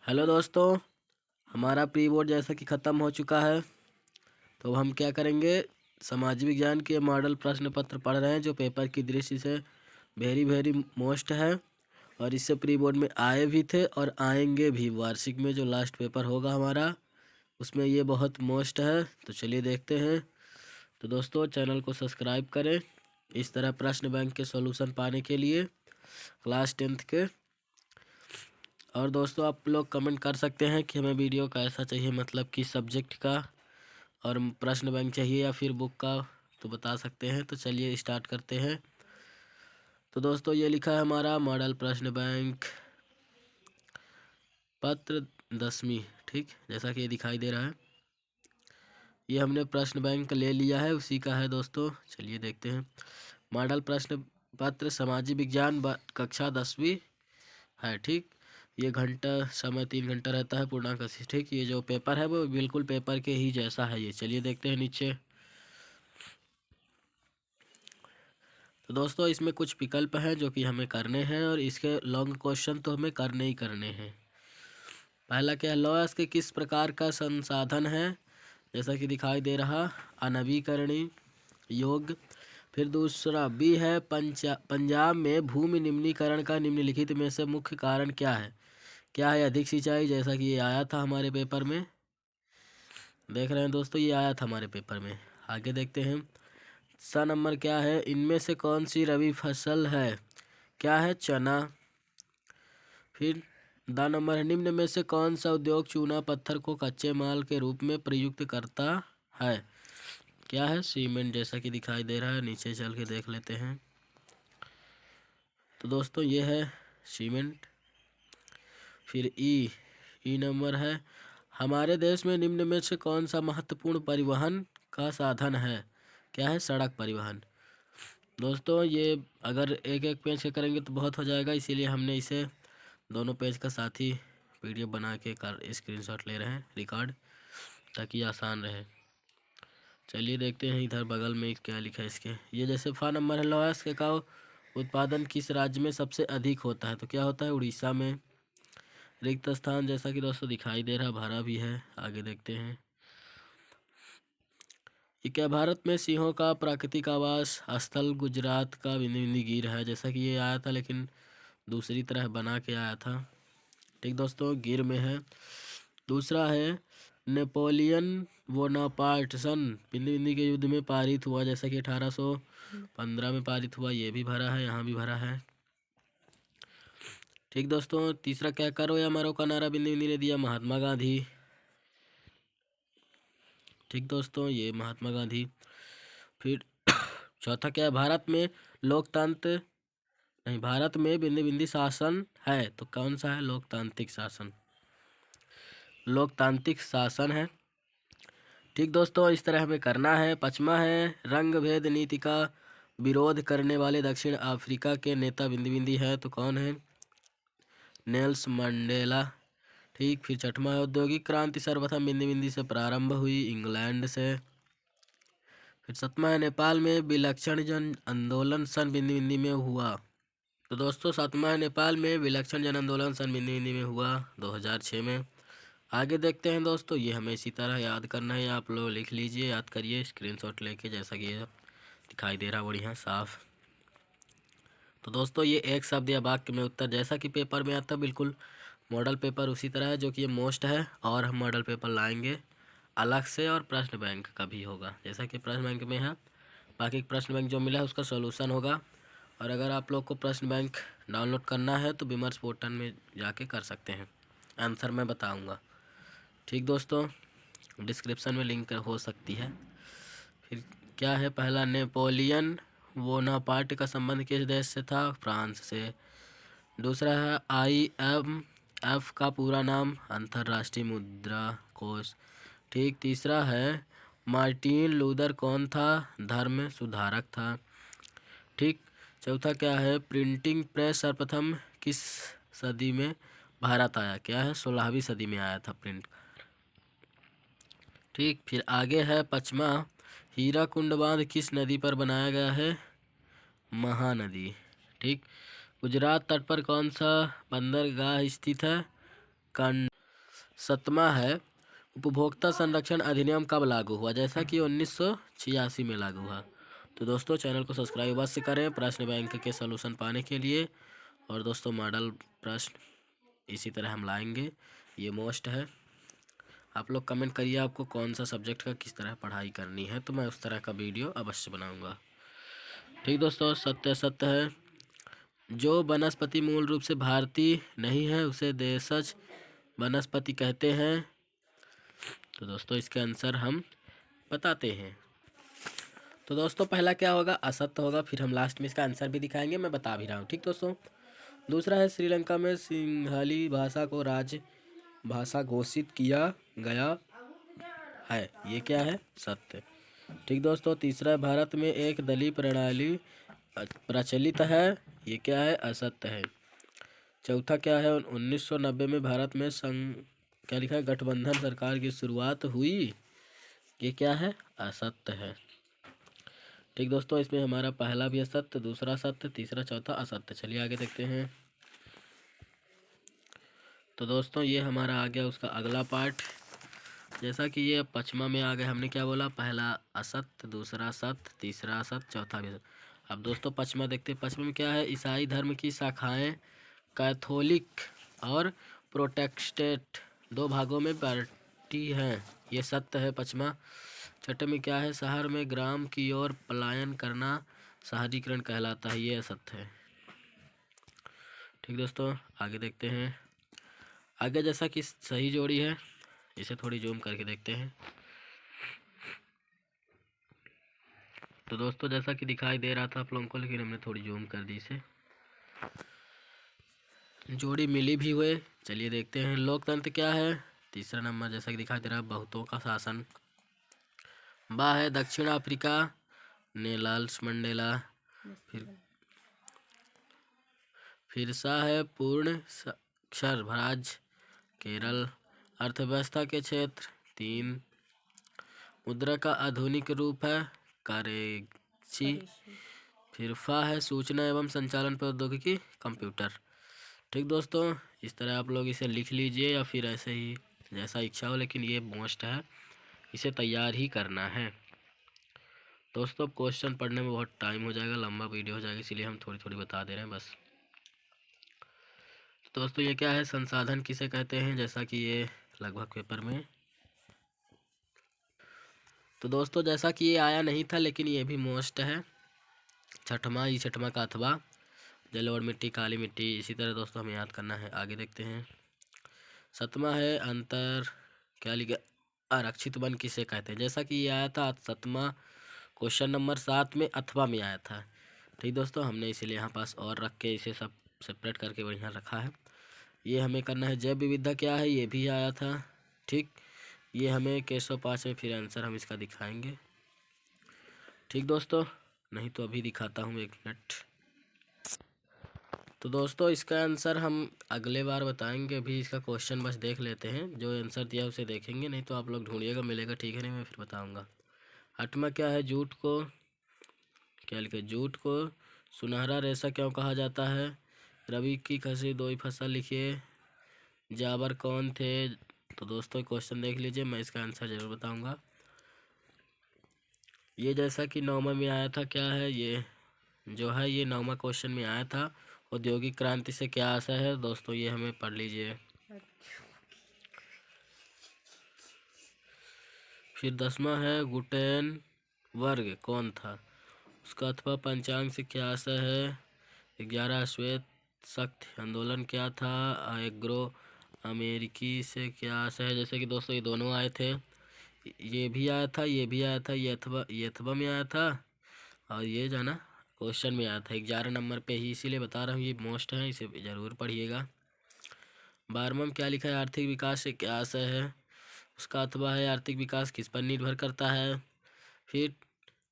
Hello दोस्तों, हमारा pre board जैसा कि ख़त्म हो चुका है। तो हम क्या करेंगे, सामाजिक विज्ञान के मॉडल प्रश्न पत्र पढ़ रहे हैं जो पेपर की दृष्टि से वेरी वेरी मोस्ट है और इससे प्री बोर्ड में आए भी थे और आएंगे भी। वार्षिक में जो लास्ट पेपर होगा हमारा उसमें ये बहुत मोस्ट है। तो चलिए देखते हैं। तो दोस्तों चैनल को सब्सक्राइब करें इस तरह प्रश्न बैंक के सॉल्यूशन पाने के लिए क्लास 10th के। और दोस्तों आप लोग कमेंट कर सकते हैं कि हमें वीडियो कैसा चाहिए, मतलब किस सब्जेक्ट का, और प्रश्न बैंक चाहिए या फिर बुक का, तो बता सकते हैं। तो चलिए स्टार्ट करते हैं। तो दोस्तों ये लिखा है हमारा मॉडल प्रश्न बैंक पत्र 10वीं, ठीक, जैसा कि ये दिखाई दे रहा है। ये हमने प्रश्न बैंक ले लिया है, उसी का है दोस्तों। चलिए देखते हैं। मॉडल प्रश्न पत्र सामाजिक विज्ञान कक्षा 10वीं है, ठीक। ये घंटा समय 3 घंटा रहता है पूर्णांक 80, ठीक। ये जो पेपर है वो बिल्कुल पेपर के ही जैसा है ये। चलिए देखते हैं नीचे। तो दोस्तों इसमें कुछ विकल्प हैं जो कि हमें करने हैं और इसके लॉन्ग क्वेश्चन तो हमें करने ही करने हैं। पहला क्या है, लॉस के किस प्रकार का संसाधन है, जैसा कि दिखाई दे रहा, अनवीकरणीय योग्य। फिर दूसरा बी है, पंजाब में भूमि निम्नीकरण का निम्नलिखित में से मुख्य कारण क्या है। क्या है, अधिक सिंचाई, जैसा कि ये आया था हमारे पेपर में। देख रहे हैं दोस्तों, ये आया था हमारे पेपर में। आगे देखते हैं। सा नंबर क्या है, इनमें से कौन सी रबी फसल है। क्या है, चना। फिर द नंबर है, निम्न में से कौन सा उद्योग चूना पत्थर को कच्चे माल के रूप में प्रयुक्त करता है। क्या है, सीमेंट, जैसा कि दिखाई दे रहा है। नीचे चल के देख लेते हैं। तो दोस्तों ये है सीमेंट। फिर ई नंबर है, हमारे देश में निम्न में से कौन सा महत्वपूर्ण परिवहन का साधन है। क्या है, सड़क परिवहन। दोस्तों ये अगर एक एक पेज के करेंगे तो बहुत हो जाएगा, इसीलिए हमने इसे दोनों पेज का साथ ही पीडीएफ बना के स्क्रीनशॉट ले रहे हैं रिकॉर्ड, ताकि आसान रहे। चलिए देखते हैं इधर बगल में क्या लिखा है इसके। ये जैसे फा नंबर है, लॉयस के का उत्पादन किस राज्य में सबसे अधिक होता है। तो क्या होता है, उड़ीसा में। रिक्त स्थान, जैसा कि दोस्तों दिखाई दे रहा, भरा भी है। आगे देखते हैं। ये क्या, भारत में सिंहों का प्राकृतिक आवास स्थल गुजरात का गिर है, जैसा कि ये आया था लेकिन दूसरी तरह बना के आया था, ठीक दोस्तों, गिर में है। दूसरा है, नेपोलियन बोनापार्ट सन बिंदी के युद्ध में पारित हुआ, जैसा कि 1815 में पारित हुआ। ये भी भरा है, यहाँ भी भरा है, ठीक दोस्तों। तीसरा क्या, करो या मरो का नारा बिंदी ने दिया, महात्मा गांधी, ठीक दोस्तों, ये महात्मा गांधी। फिर चौथा क्या है, भारत में लोकतंत्र नहीं, भारत में बिंदी शासन है, तो कौन सा है, लोकतांत्रिक शासन, लोकतांत्रिक शासन है, ठीक दोस्तों। इस तरह हमें करना है। पांचवा है, रंग भेद नीति का विरोध करने वाले दक्षिण अफ्रीका के नेता बिंदी है, तो कौन है, नेल्स मंडेला, ठीक। फिर छठवां है, औद्योगिक क्रांति सर्वप्रथम बिंदी से प्रारंभ हुई, इंग्लैंड से। फिर सातवां है, नेपाल में विलक्षण जन आंदोलन सन बिंदी में हुआ। तो दोस्तों सातवां है, नेपाल में विलक्षण जन आंदोलन सन बिंदी में हुआ 2006 में। आगे देखते हैं दोस्तों। ये हमें इसी तरह याद करना है, आप लोग लिख लीजिए, याद करिए स्क्रीनशॉट लेके, जैसा कि ये दिखाई दे रहा बढ़िया साफ। तो दोस्तों ये एक शब्द या वाक्य में उत्तर, जैसा कि पेपर में आता बिल्कुल मॉडल पेपर उसी तरह है, जो कि ये मोस्ट है। और हम मॉडल पेपर लाएंगे अलग से, और प्रश्न बैंक का भी होगा, जैसा कि प्रश्न बैंक में है। बाकी प्रश्न बैंक जो मिला है उसका सोल्यूशन होगा। और अगर आप लोग को प्रश्न बैंक डाउनलोड करना है तो विमर्श पोर्टल में जाके कर सकते हैं, आंसर मैं बताऊँगा, ठीक दोस्तों। डिस्क्रिप्शन में लिंक हो सकती है। फिर क्या है, पहला, नेपोलियन बोनापार्ट का संबंध किस देश से था, फ्रांस से। दूसरा है, IMF का पूरा नाम, अंतर्राष्ट्रीय मुद्रा कोष, ठीक। तीसरा है, मार्टिन लूथर कौन था, धर्म सुधारक था, ठीक। चौथा क्या है, प्रिंटिंग प्रेस सर्वप्रथम किस सदी में भारत आया। क्या है, 16वीं सदी में आया था प्रिंट, ठीक। फिर आगे है पाँचवा, हीराकुंड बांध किस नदी पर बनाया गया है, महानदी, ठीक। गुजरात तट पर कौन सा बंदरगाह स्थित है, 7वां है उपभोक्ता संरक्षण अधिनियम कब लागू हुआ? जैसा कि 1986 में लागू हुआ। तो दोस्तों चैनल को सब्सक्राइब अवश्य करें प्रश्न बैंक के सलूशन पाने के लिए। और दोस्तों मॉडल प्रश्न इसी तरह हम लाएंगे, ये मोस्ट है। आप लोग कमेंट करिए आपको कौन सा सब्जेक्ट का किस तरह पढ़ाई करनी है, तो मैं उस तरह का वीडियो अवश्य बनाऊंगा। ठीक दोस्तों, सत्य सत्य है, जो वनस्पति मूल रूप से भारतीय नहीं है उसे देशज वनस्पति कहते हैं। तो दोस्तों इसके आंसर हम बताते हैं। तो दोस्तों पहला क्या होगा? असत्य होगा, फिर हम लास्ट में इसका आंसर भी दिखाएंगे, मैं बता भी रहा हूँ। ठीक दोस्तों, दूसरा है श्रीलंका में सिंहली भाषा को राज्य भाषा घोषित किया गया है, ये क्या है? सत्य। ठीक दोस्तों, तीसरा है भारत में एक दलीय प्रणाली प्रचलित है, ये क्या है? असत्य है। चौथा क्या है? 1990 में भारत में क्या लिखा है? गठबंधन सरकार की शुरुआत हुई, ये क्या है? असत्य है। ठीक दोस्तों, इसमें हमारा पहला भी असत्य, दूसरा सत्य, तीसरा चौथा असत्य। चलिए आगे देखते हैं। तो दोस्तों ये हमारा आ गया उसका अगला पार्ट। जैसा कि ये पचमा में आ गए, हमने क्या बोला? पहला असत्य, दूसरा सत्य, तीसरा असत्य, चौथा भी असत्य। अब दोस्तों पचमा देखते हैं। पचमा में क्या है? ईसाई धर्म की शाखाएं कैथोलिक और प्रोटेस्टेंट दो भागों में बांटी हैं, ये सत्य है पचमा। छठे में क्या है? शहर में ग्राम की ओर पलायन करना शहरीकरण कहलाता है, ये असत्य है। ठीक दोस्तों, आगे देखते हैं। आगे जैसा कि सही जोड़ी है, इसे थोड़ी जूम करके देखते हैं। तो दोस्तों जैसा कि दिखाई दे रहा था आप लोगों को, लेकिन हमने थोड़ी जूम कर दी इसे, जोड़ी मिली भी हुए। चलिए देखते हैं। लोकतंत्र क्या है? तीसरा नंबर जैसा कि दिखाई दे रहा है, बहुतों का शासन। बा है दक्षिण अफ्रीका, नेल्सन मंडेला। फिर सा है पूर्ण साक्षर राज्य, केरल। अर्थव्यवस्था के क्षेत्र 3। मुद्रा का आधुनिक रूप है करेंसी। फिर फा है सूचना एवं संचालन प्रौद्योगिकी, कंप्यूटर। ठीक दोस्तों, इस तरह आप लोग इसे लिख लीजिए या फिर ऐसे ही जैसा इच्छा हो, लेकिन ये मोस्ट है, इसे तैयार ही करना है। दोस्तों क्वेश्चन पढ़ने में बहुत टाइम हो जाएगा, लंबा वीडियो हो जाएगा, इसलिए हम थोड़ी थोड़ी बता दे रहे हैं बस। दोस्तों ये क्या है? संसाधन किसे कहते हैं? जैसा कि ये लगभग पेपर में। तो दोस्तों जैसा कि ये आया नहीं था, लेकिन ये भी मोस्ट है। छठवां का अथवा जल और मिट्टी, काली मिट्टी, इसी तरह दोस्तों हमें याद करना है। आगे देखते हैं। 7वां है अंतर क्या लिखा? आरक्षित वन किसे कहते हैं? जैसा कि ये आया था 7वां क्वेश्चन नंबर 7 में अथवा में आया था। ठीक दोस्तों, हमने इसीलिए यहाँ पास और रख के इसे सब सेपरेट करके बढ़िया रखा है। ये हमें करना है। जैव विविधता क्या है? ये भी आया था। ठीक, ये हमें केशव 5 में, फिर आंसर हम इसका दिखाएंगे। ठीक दोस्तों, नहीं तो अभी दिखाता हूँ, 1 मिनट। तो दोस्तों इसका आंसर हम अगले बार बताएंगे, अभी इसका क्वेश्चन बस देख लेते हैं। जो आंसर दिया उसे देखेंगे, नहीं तो आप लोग ढूंढिएगा, मिलेगा ठीक है, नहीं मैं फिर बताऊंगा। 8वां क्या है? जूट को क्या लिखे? जूट को सुनहरा रेशा क्यों कहा जाता है? रबी की खसी 2 फसल लिखिए। जाबर कौन थे? तो दोस्तों क्वेश्चन देख लीजिए, मैं इसका आंसर जरूर बताऊंगा। ये जैसा कि 9वां में आया था, क्या है ये जो है? ये 9वां क्वेश्चन में आया था। औद्योगिक क्रांति से क्या आशा है? दोस्तों ये हमें पढ़ लीजिए। फिर 10वां है गुटेनबर्ग कौन था? उसका अथवा पंचांग से क्या आशा है? 11 श्वेत शक्ति आंदोलन क्या था? एग्रो अमेरिकी से क्या आशा है? जैसे कि दोस्तों ये दोनों आए थे, ये भी आया था, ये भी आया था, ये अथवा में आया था, और ये जाना क्वेश्चन में आया था 11 नंबर पे ही, इसीलिए बता रहा हूँ ये मोस्ट है, इसे ज़रूर पढ़िएगा। 12वां में क्या लिखा है? आर्थिक विकास से क्या आशय है? उसका अथवा है आर्थिक विकास किस पर निर्भर करता है? फिर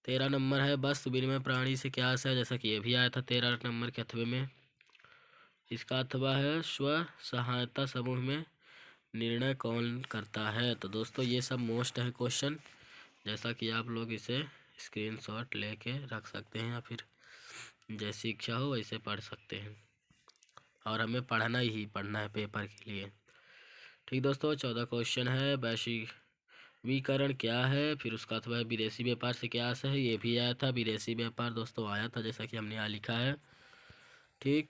13 नंबर है वस्तु विनिमय प्राणी से क्या आशय है? जैसा कि ये भी आया था 13 नंबर के अथवे में। इसका अथवा है स्व सहायता समूह में निर्णय कौन करता है? तो दोस्तों ये सब मोस्ट है क्वेश्चन, जैसा कि आप लोग इसे स्क्रीनशॉट लेके रख सकते हैं, या फिर जैसी इच्छा हो वैसे पढ़ सकते हैं। और हमें पढ़ना ही पढ़ना है पेपर के लिए। ठीक दोस्तों, 14 क्वेश्चन है। वैश्वीकरण क्या है, फिर उसका अथवा विदेशी व्यापार से क्या आशय है, ये भी आया था। विदेशी व्यापार दोस्तों आया था, जैसा कि हमने यहाँ लिखा है। ठीक,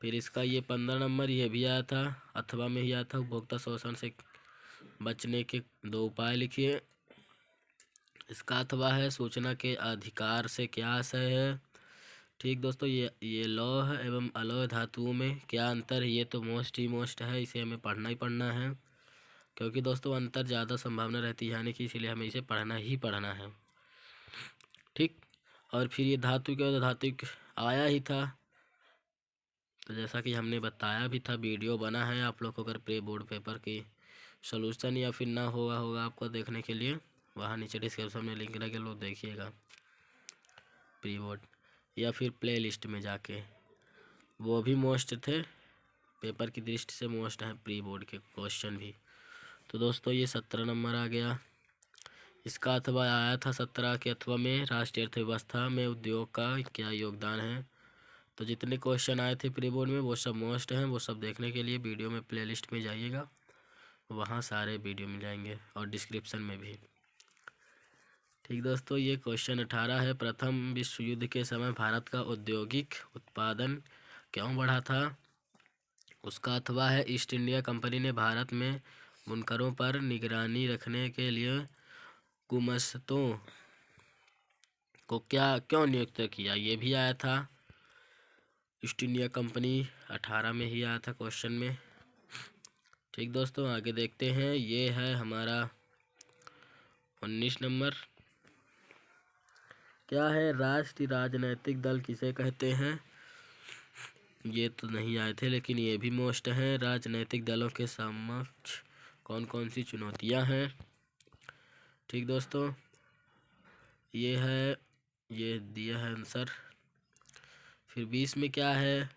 फिर इसका ये 15 नंबर ये भी आया था, अथवा में ही आया था। उपभोक्ता शोषण से बचने के 2 उपाय लिखिए। इसका अथवा है सूचना के अधिकार से क्या आशय है। ठीक दोस्तों, ये लौह एवं अलौह धातुओं में क्या अंतर है, ये तो मोस्ट है, इसे हमें पढ़ना ही पढ़ना है, क्योंकि दोस्तों अंतर ज़्यादा संभावना रहती है यानी कि, इसीलिए हमें इसे पढ़ना ही पढ़ना है। ठीक, और फिर ये धातु के धातुक आया ही था, तो जैसा कि हमने बताया भी था, वीडियो बना है। आप लोग को अगर प्री बोर्ड पेपर की सॉल्यूशन या फिर ना होगा आपको देखने के लिए, वहाँ नीचे डिस्क्रिप्शन में लिंक लगे, लोग देखिएगा प्री बोर्ड, या फिर प्ले लिस्ट में जाके, वो भी मोस्ट थे, पेपर की दृष्टि से मोस्ट है प्री बोर्ड के क्वेश्चन भी। तो दोस्तों ये 17 नंबर आ गया। इसका अथवा आया था 17 के अथवा में, राष्ट्रीय अर्थव्यवस्था में उद्योग का क्या योगदान है। तो जितने क्वेश्चन आए थे प्री बोर्ड में वो सब मोस्ट हैं, वो सब देखने के लिए वीडियो में प्लेलिस्ट में जाइएगा, वहाँ सारे वीडियो मिल जाएंगे और डिस्क्रिप्शन में भी। ठीक दोस्तों, ये क्वेश्चन 18 है। प्रथम विश्व युद्ध के समय भारत का औद्योगिक उत्पादन क्यों बढ़ा था। उसका अथवा है ईस्ट इंडिया कंपनी ने भारत में बुनकरों पर निगरानी रखने के लिए गुमास्तों को क्यों नियुक्त किया, ये भी आया था। ईस्ट इंडिया कंपनी 18 में ही आया था क्वेश्चन में। ठीक दोस्तों, आगे देखते हैं। ये है हमारा 19 नंबर। क्या है राष्ट्रीय राजनैतिक दल किसे कहते हैं, ये तो नहीं आए थे, लेकिन ये भी मोस्ट हैं। राजनैतिक दलों के समक्ष कौन कौन सी चुनौतियां हैं। ठीक दोस्तों, ये है, ये दिया है आंसर। फिर 20 में क्या है,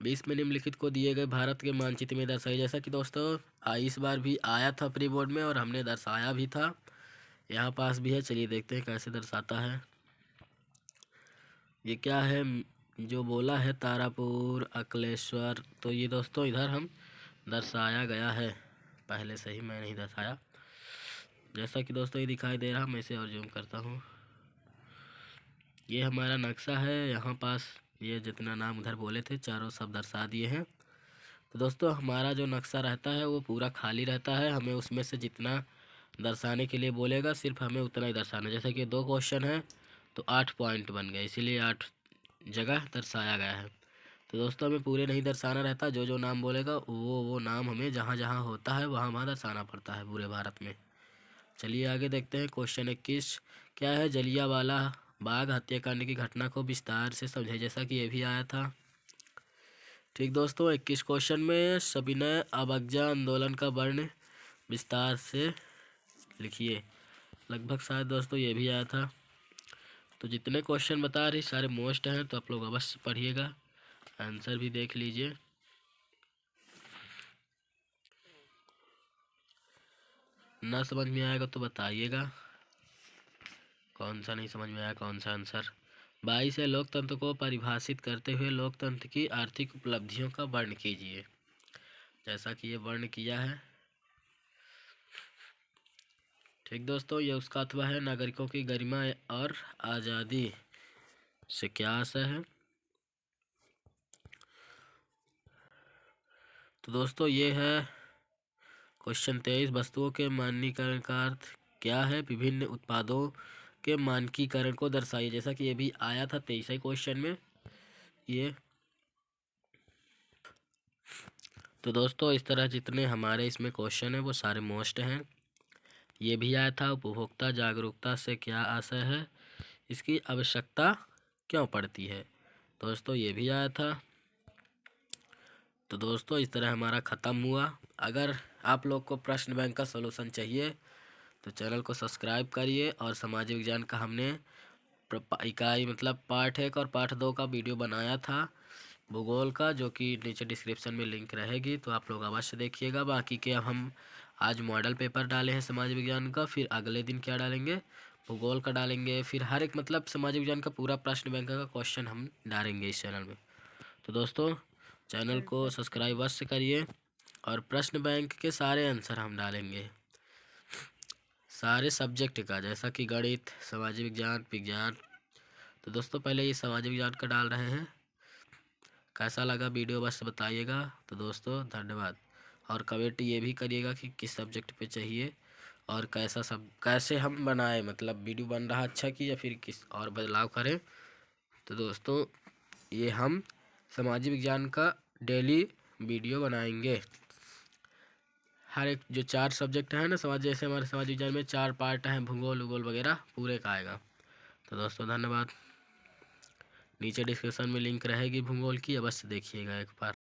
20 में निम्नलिखित को दिए गए भारत के मानचित्र में दर्शाई। जैसा कि दोस्तों इस बार भी आया था प्री बोर्ड में और हमने दर्शाया भी था, यहाँ पास भी है। चलिए देखते हैं कैसे दर्शाता है। ये क्या है, जो बोला है तारापुर अकलेश्वर, तो ये दोस्तों इधर हम दर्शाया गया है, पहले से ही मैं नहीं दर्शाया। जैसा कि दोस्तों ये दिखाई दे रहा, मैं इसे और जूम करता हूँ। ये हमारा नक्शा है, यहाँ पास ये जितना नाम उधर बोले थे चारों सब दर्शा दिए हैं। तो दोस्तों हमारा जो नक्शा रहता है वो पूरा खाली रहता है, हमें उसमें से जितना दर्शाने के लिए बोलेगा सिर्फ हमें उतना ही दर्शाना। जैसे कि 2 क्वेश्चन है तो 8 पॉइंट बन गए, इसीलिए 8 जगह दर्शाया गया है। तो दोस्तों हमें पूरे नहीं दर्शाना रहता, जो जो नाम बोलेगा वो नाम हमें जहाँ जहाँ होता है वहाँ वहाँ दर्शाना पड़ता है पूरे भारत में। चलिए आगे देखते हैं। क्वेश्चन 21 क्या है, जलियांवाला बाग हत्याकांड की घटना को विस्तार से समझे। जैसा कि ये भी आया था। ठीक दोस्तों, 21 क्वेश्चन में सविनय अवज्ञा आंदोलन का वर्ण विस्तार से लिखिए। लगभग शायद दोस्तों ये भी आया था। तो जितने क्वेश्चन बता रही सारे मोस्ट हैं, तो आप लोग अवश्य पढ़िएगा, आंसर भी देख लीजिए। ना समझ में आएगा तो बताइएगा कौन सा नहीं समझ में आया, कौन सा आंसर। 22 है, लोकतंत्र को परिभाषित करते हुए लोकतंत्र की आर्थिक उपलब्धियों का वर्ण कीजिए। जैसा कि ये वर्ण किया है। ठीक दोस्तों, ये उसका अथवा है नागरिकों की गरिमा और आज़ादी से क्या आशय है। तो दोस्तों ये है क्वेश्चन 23, वस्तुओं के मानकीकरण का अर्थ क्या है, विभिन्न उत्पादों के मानकीकरण को दर्शाइए। जैसा कि ये भी आया था 23 क्वेश्चन में ये। तो दोस्तों इस तरह जितने हमारे इसमें क्वेश्चन है वो सारे मोस्ट हैं। ये भी आया था, उपभोक्ता जागरूकता से क्या आशय है, इसकी आवश्यकता क्यों पड़ती है। दोस्तों ये भी आया था। तो दोस्तों इस तरह हमारा ख़त्म हुआ। अगर आप लोग को प्रश्न बैंक का सलूशन चाहिए तो चैनल को सब्सक्राइब करिए। और सामाजिक विज्ञान का हमने इकाई मतलब पार्ट 1 और पार्ट 2 का वीडियो बनाया था भूगोल का, जो कि नीचे डिस्क्रिप्शन में लिंक रहेगी, तो आप लोग अवश्य देखिएगा। बाकी के अब हम आज मॉडल पेपर डाले हैं समाज विज्ञान का, फिर अगले दिन क्या डालेंगे, भूगोल का डालेंगे, फिर हर एक मतलब समाज विज्ञान का पूरा प्रश्न बैंक का क्वेश्चन हम डालेंगे इस चैनल में। तो दोस्तों चैनल को सब्सक्राइब अवश्य करिए। और प्रश्न बैंक के सारे आंसर हम डालेंगे, सारे सब्जेक्ट का, जैसा कि गणित, सामाजिक विज्ञान, विज्ञान। तो दोस्तों पहले ये सामाजिक विज्ञान का डाल रहे हैं। कैसा लगा वीडियो बस बताइएगा। तो दोस्तों धन्यवाद। और कमेंट ये भी करिएगा कि किस सब्जेक्ट पे चाहिए और कैसे हम बनाएं, मतलब वीडियो बन रहा अच्छा कि या फिर किस और बदलाव करें। तो दोस्तों ये हम सामाजिक विज्ञान का डेली वीडियो बनाएंगे। हर एक जो 4 सब्जेक्ट है ना जैसे हमारे सामाजिक विज्ञान में 4 पार्ट हैं, भूगोल उगोल वगैरह पूरे का आएगा। तो दोस्तों धन्यवाद। नीचे डिस्क्रिप्शन में लिंक रहेगी भूगोल की, अवश्य देखिएगा एक बार।